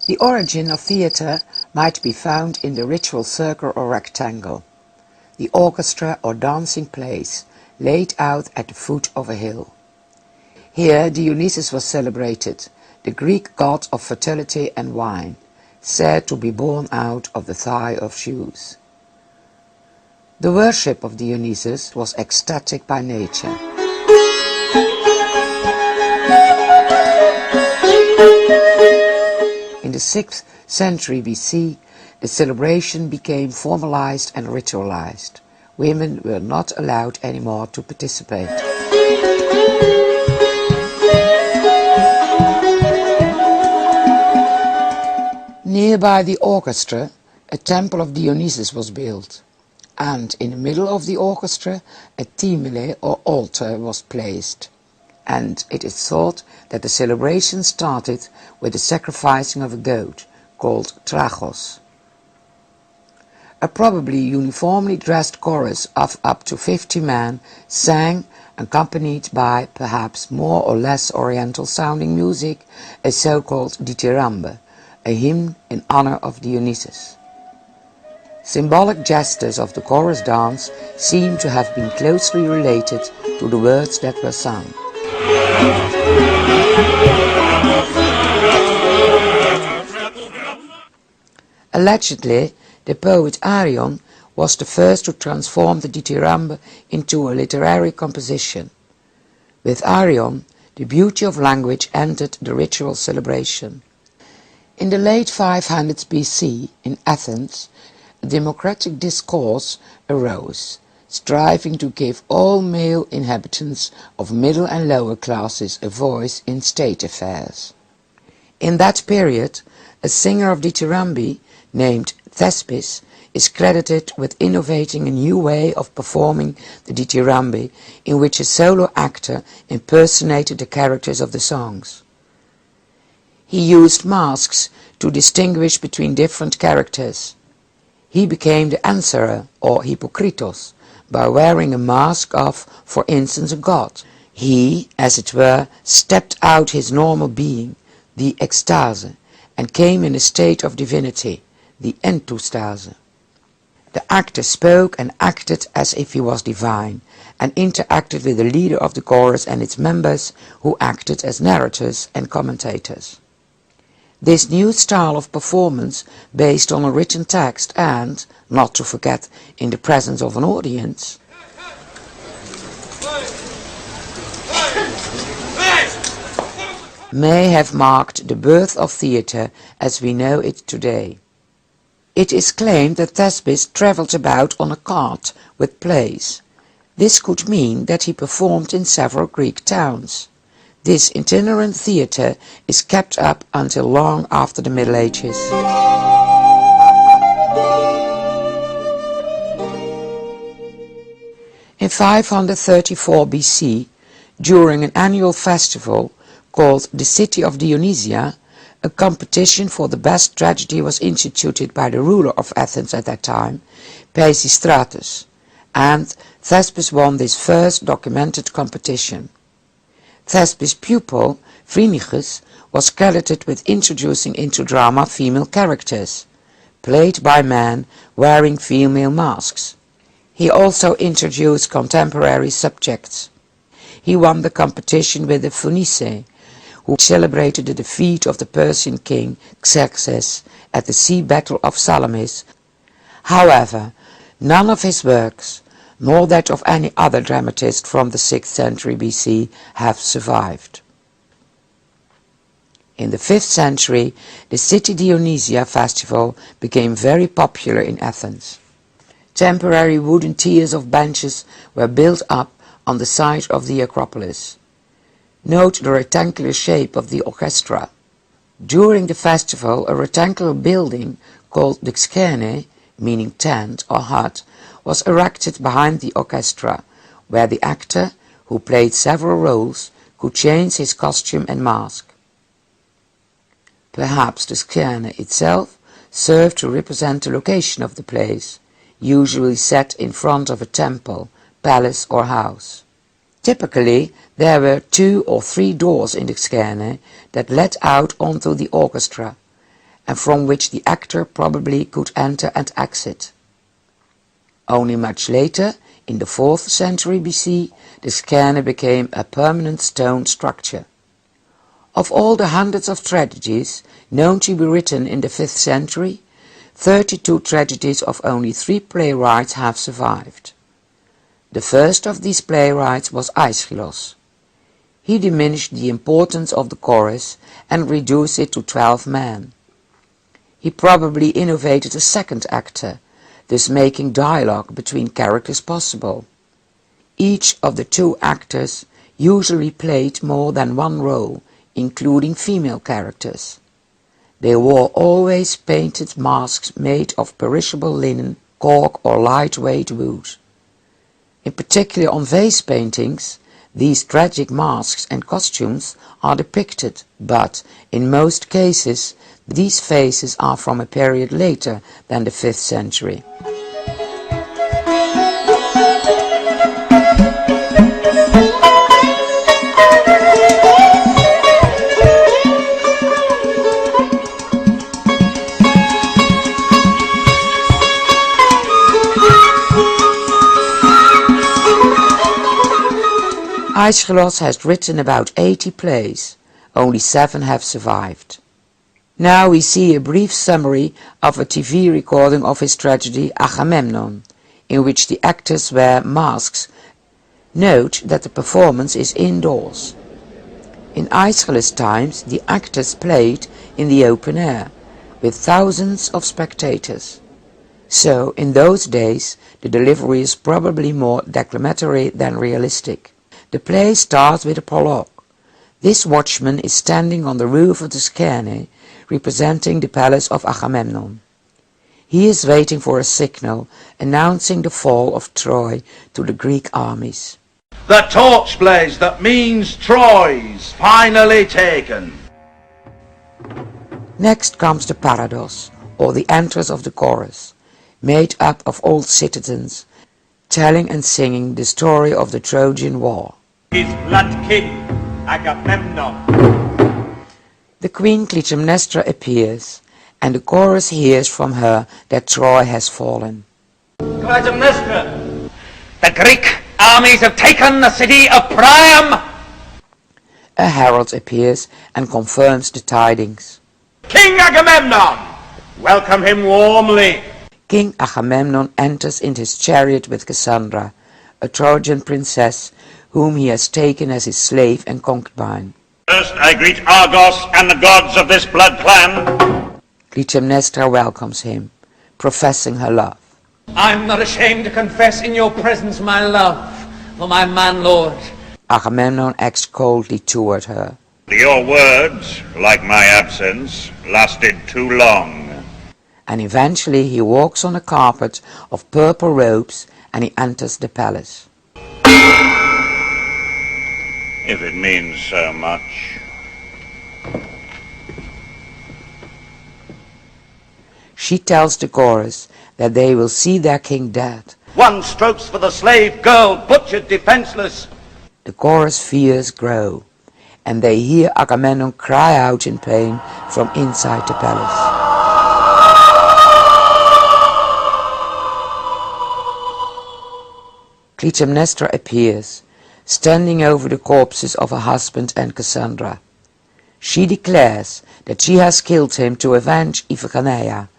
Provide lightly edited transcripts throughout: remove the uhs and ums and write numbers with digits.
The origin of theatre might be found in the ritual circle or rectangle, the orchestra or dancing place laid out at the foot of a hill. Here Dionysus was celebrated, the Greek god of fertility and wine, said to be born out of the thigh of Zeus. The worship of Dionysus was ecstatic by nature. In the 6th century BC, the celebration became formalized and ritualized. Women were not allowed anymore to participate. Nearby the orchestra, a temple of Dionysus was built, and in the middle of the orchestra a thymele or altar was placed. And it is thought that the celebration started with the sacrificing of a goat, called trachos. A probably uniformly dressed chorus of up to 50 men sang, accompanied by perhaps more or less oriental sounding music, a so-called dithyrambe, a hymn in honor of Dionysus. Symbolic gestures of the chorus dance seem to have been closely related to the words that were sung. Allegedly, the poet Arion was the first to transform the dithyrambe into a literary composition. With Arion, the beauty of language entered the ritual celebration. In the late 500s BC, in Athens, a democratic discourse arose, striving to give all male inhabitants of middle and lower classes a voice in state affairs. In that period, a singer of dithyrambe named Thespis is credited with innovating a new way of performing the dithyrambe in which a solo actor impersonated the characters of the songs. He used masks to distinguish between different characters. He became the answerer, or hypokritos, by wearing a mask of, for instance, a god. He, as it were, stepped out his normal being, the ekstase, and came in a state of divinity, the entustase. The actor spoke and acted as if he was divine, and interacted with the leader of the chorus and its members, who acted as narrators and commentators. This new style of performance, based on a written text and, not to forget, in the presence of an audience, may have marked the birth of theatre as we know it today. It is claimed that Thespis travelled about on a cart with plays. This could mean that he performed in several Greek towns. This itinerant theatre is kept up until long after the Middle Ages. In 534 BC, during an annual festival called the City of Dionysia, a competition for the best tragedy was instituted by the ruler of Athens at that time, Pisistratus, and Thespis won this first documented competition. Thespis' pupil, Phrynichus, was credited with introducing into drama female characters, played by men wearing female masks. He also introduced contemporary subjects. He won the competition with the Phoenice, who celebrated the defeat of the Persian king Xerxes at the sea battle of Salamis. However, none of his works, nor that of any other dramatist from the 6th century BC, have survived. In the 5th century, the City Dionysia festival became very popular in Athens. Temporary wooden tiers of benches were built up on the site of the Acropolis. Note the rectangular shape of the orchestra. During the festival, a rectangular building called the skene, meaning tent or hut, was erected behind the orchestra, where the actor, who played several roles, could change his costume and mask. Perhaps the skene itself served to represent the location of the place, usually set in front of a temple, palace or house. Typically, there were 2 or 3 doors in the skene that led out onto the orchestra, and from which the actor probably could enter and exit. Only much later, in the 4th century BC, the skene became a permanent stone structure. Of all the hundreds of tragedies known to be written in the 5th century, 32 tragedies of only 3 playwrights have survived. The first of these playwrights was Aeschylus. He diminished the importance of the chorus and reduced it to 12 men. He probably innovated a second actor, thus making dialogue between characters possible. Each of the 2 actors usually played more than one role, including female characters. They wore always painted masks made of perishable linen, cork or lightweight wood. In particular on vase paintings, these tragic masks and costumes are depicted, but in most cases these faces are from a period later than the 5th century. Aeschylus has written about 80 plays, only 7 have survived. Now we see a brief summary of a TV recording of his tragedy Agamemnon, in which the actors wear masks. Note that the performance is indoors. In Aeschylus' times the actors played in the open air, with thousands of spectators. So in those days the delivery is probably more declamatory than realistic. The play starts with a prologue. This watchman is standing on the roof of the skene, representing the palace of Agamemnon. He is waiting for a signal announcing the fall of Troy to the Greek armies. The torch blaze that means Troy's finally taken. Next comes the parados, or the entrance of the chorus, made up of old citizens, telling and singing the story of the Trojan War. His blood king, Agamemnon. The queen Clytemnestra appears, and the chorus hears from her that Troy has fallen. Clytemnestra, the Greek armies have taken the city of Priam. A herald appears and confirms the tidings. King Agamemnon, welcome him warmly. King Agamemnon enters in his chariot with Cassandra, a Trojan princess whom he has taken as his slave and concubine. First I greet Argos and the gods of this blood clan. Clytemnestra welcomes him, professing her love. I'm not ashamed to confess in your presence my love for my man lord. Agamemnon acts coldly toward her. Your words, like my absence, lasted too long. And eventually he walks on a carpet of purple robes and he enters the palace. If it means so much. She tells the chorus that they will see their king dead. 1 strokes for the slave girl butchered defenseless. The chorus fears grow, and they hear Agamemnon cry out in pain from inside the palace. Clytemnestra appears, standing over the corpses of her husband and Cassandra. She declares that she has killed him to avenge Iphigenia,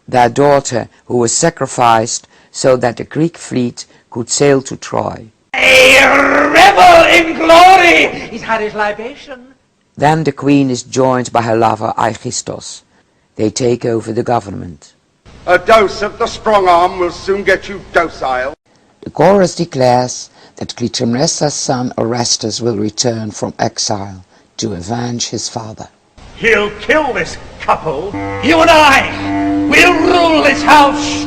their daughter who was sacrificed so that the Greek fleet could sail to Troy. A rebel in glory! He's had his libation. Then the queen is joined by her lover Aegisthus. They take over the government. A dose of the strong arm will soon get you docile. The chorus declares that Clytemnestra's son Orestes will return from exile to avenge his father. He'll kill this couple. You and I will rule this house.